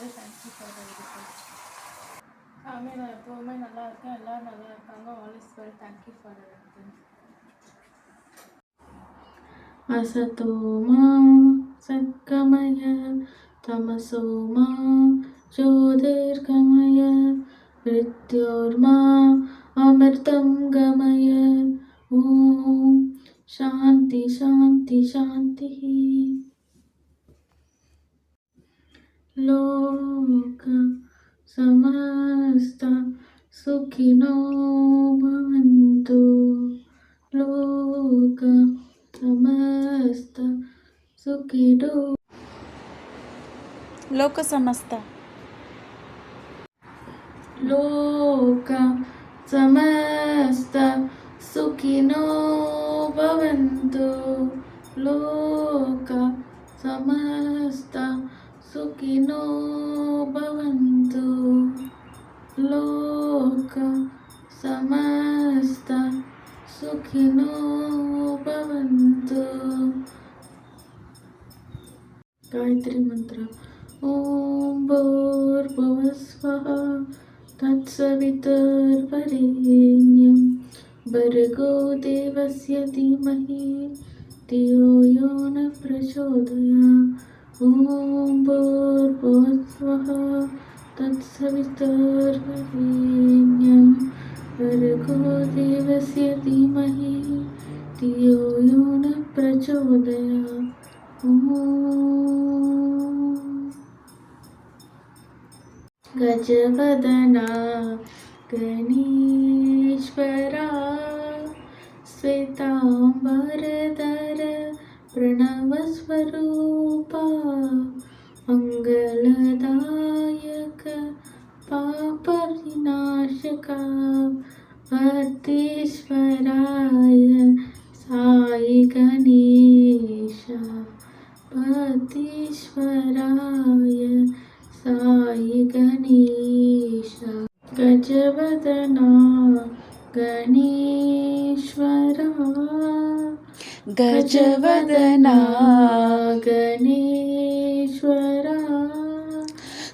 Very thank you for everything. சாமி நான் எப்போவுமே நல்லா இருக்கேன், எல்லோரும் நல்லா இருக்காங்க. All is well. Thank you for everything. असतो मा सद्गमय तमसो मा ज्योतिर्गमय मृत्योर्मा अमृतं गमय. ॐ शान्ति शान्ति शान्तिः. लोक समस्त सुखिनो भवन्तु. लोक समस्त सुखिनो लोक समस्त लोक समस्त सुखिनो भवन्तु. लोक समस्त सुखिनो भवन्तु. लोक समस्त सुखिनो भवन्तु. गायत्री मंत्र. ओम भूर्भुवस्वः तत्सवितुर्वरेण्यं भर्गो देवस्य धीमहि धियो यो न प्रचोदयात्. ओम भूर्भुवस्वः तत्सवितुर्वरेण्यं भर्गो देवस्य धीमहि धियो यो न प्रचोदयात्. गजवदना गणेश्वरा श्वेतांबरधर प्रणवस्वरूपा मंगलदायक पापविनाशका भक्तेश्वराय साई गणेशा. भक्तेश्वराय साई गणेशा. गजवदना गणेश्वरा गजवदना गणेश्वरा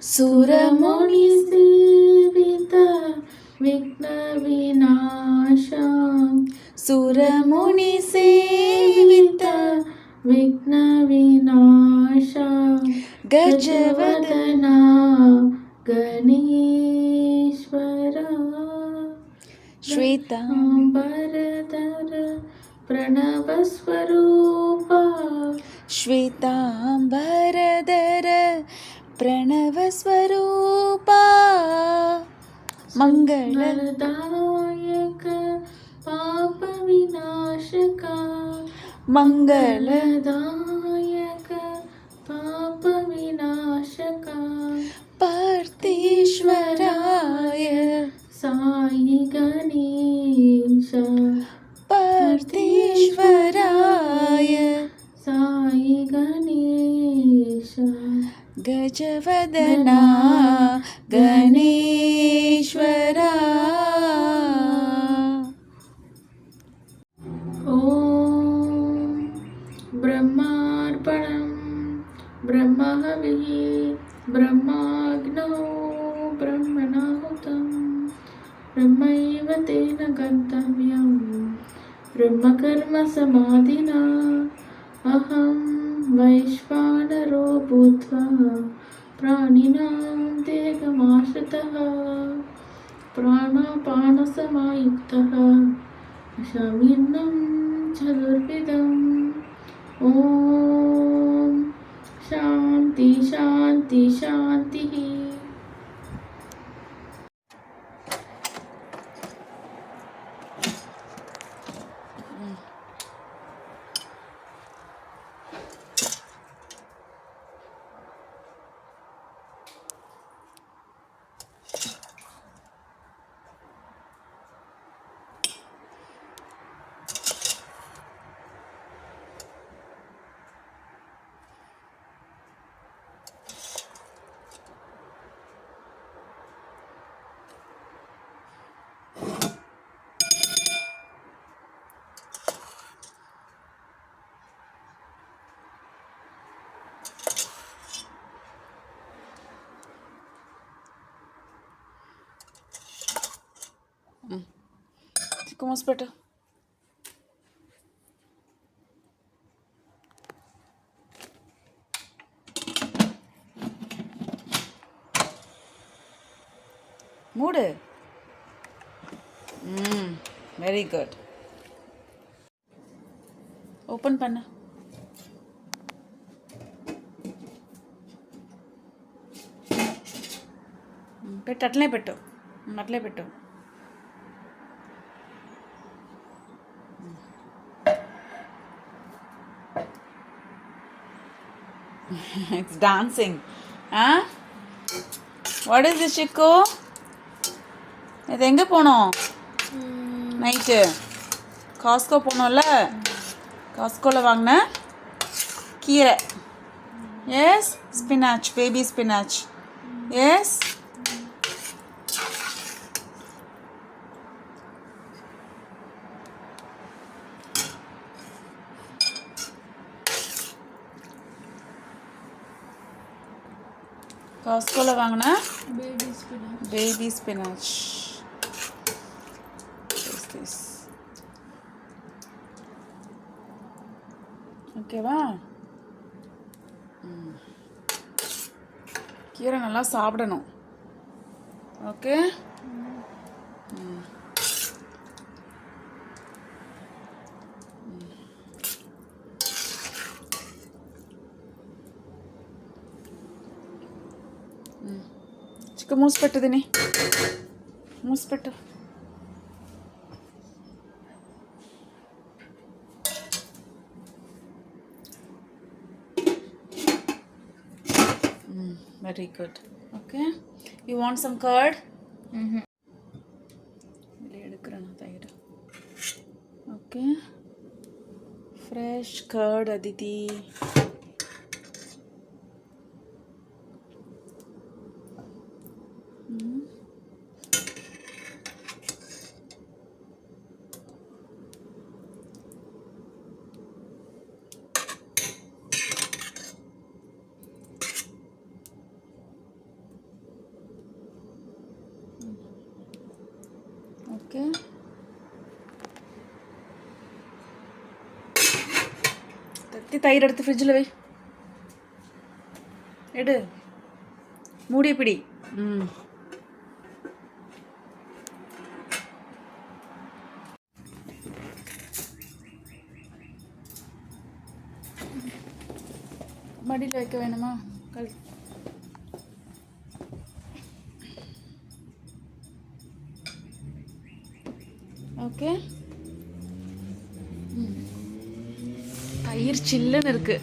सुरमुनिसेवित विघ्नविनाशा. सुरमुनिसेवित विघ्नविनाशा. गजवदना गणेश्वरा श्वेतांबरधर प्रणवस्वरूपा श्वेतांबरधर प्रणवस्वरूपा मंगलदायक पापविनाशका. मंगलदायक पापविनाशका. पार्थेश्वराय साई गणेशा. पार्थेश्वराय साई गणेशा. गजवदना गणेश्वरा. ॐ ब्रह्मार्पणं ब्रह्महविः ब्रह्माग्नौ ब्रह्मणाहुतं ब्रह्मैव तेन गन्तव्यं ब्रह्मकर्मसमाधिना. अहं वैश्वानरो भूत्वा प्राणिनां देहमाश्रितः प्राणापानसमायुक्तः शमीर्णं चतुर्विधम्. ॐ शान्ति शान्ति शान्तिः. மூஸ் పెట్టు. மூடு. Very good. ఓపెన్ பண்ணு. పెట్టు, అట్లనే పెట్టు, అట్లే పెట్టు. It's dancing. Huh? What is this, Chico? இது எங்கே போனோம் நைட்டு? காஸ்கோ போனோம்ல, காஸ்கோவில் வாங்கின கீரை. Yes, spinach, baby spinach. Yes, காஸ்கோவில் வாங்கின பேபி ஸ்பினாச். ஓகேவா? கீரை நல்லா சாப்பிடணும். ஓகே. చిక్క మూసి పెట్టు, తిని మూసి పెట్టు. Very good. Okay. You want some curd? Okay. Fresh curd, Aditi. Okay. தத்தி தயிர் எடுத்து ஃப்ரிட்ஜில் வை. எடு, மூடிய பிடி. மடியில் வைக்க வேணுமா? கல். ஓகே. தயிர் சில்லுன்னு இருக்கு.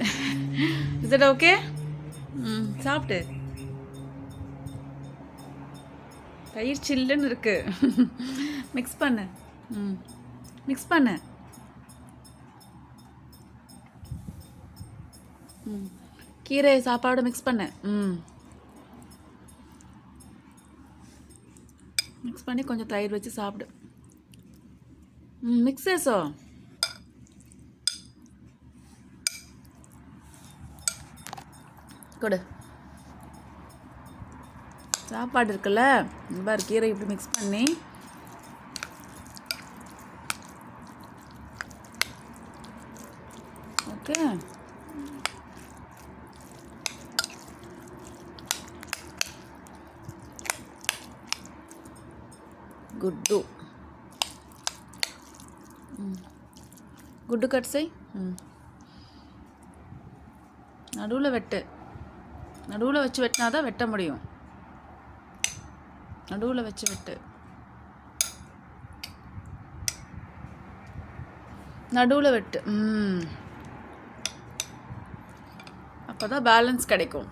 Is it okay? சாப்பிட்டு. தயிர் சில்லுன்னு இருக்கு. மிக்ஸ் பண்ணு. மிக்ஸ் பண்ணு. கீரை சாப்பாடு மிக்ஸ் பண்ணு. மிக்ஸ் பண்ணி கொஞ்சம் தயிர் வச்சு சாப்பிடு. మిక్స్ చేసో. கொடு. சாப்பாடு இருக்குல்ல, பாரு கீரை இப்படி மிக்ஸ் பண்ணி. ஓகே. గుడ్డు గుడ్డు కట్ செய். நடுவில் வெட்டு. நடுவில் வச்சு வெட்டினா தான் வெட்ட முடியும். நடுவில் வச்சு வெட்டு. நடுவில் வெட்டு. அப்போ தான் பேலன்ஸ் கிடைக்கும்.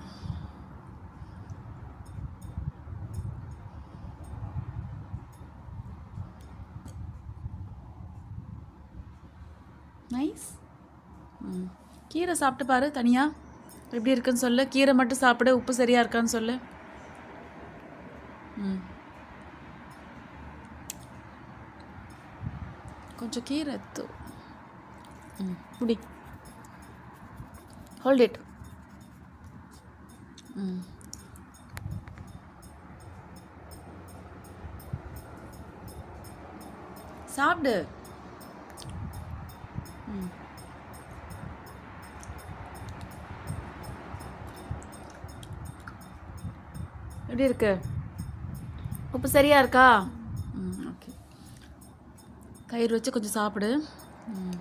நைஸ். கீரை சாப்பிட்டு பாரு தனியாக எப்படி இருக்குன்னு சொல்லு. கீரை மட்டும் சாப்பிடு, உப்பு சரியாக இருக்கான்னு சொல்லு. கொஞ்சம் கீரை எத்து. புடி. Hold it. சாப்பிடு. ம். எப்படி இருக்கு? உப்பு சரியா இருக்கா? ம், ஓகே. தயிர் வச்சு கொஞ்சம் சாப்பிடு. ம்.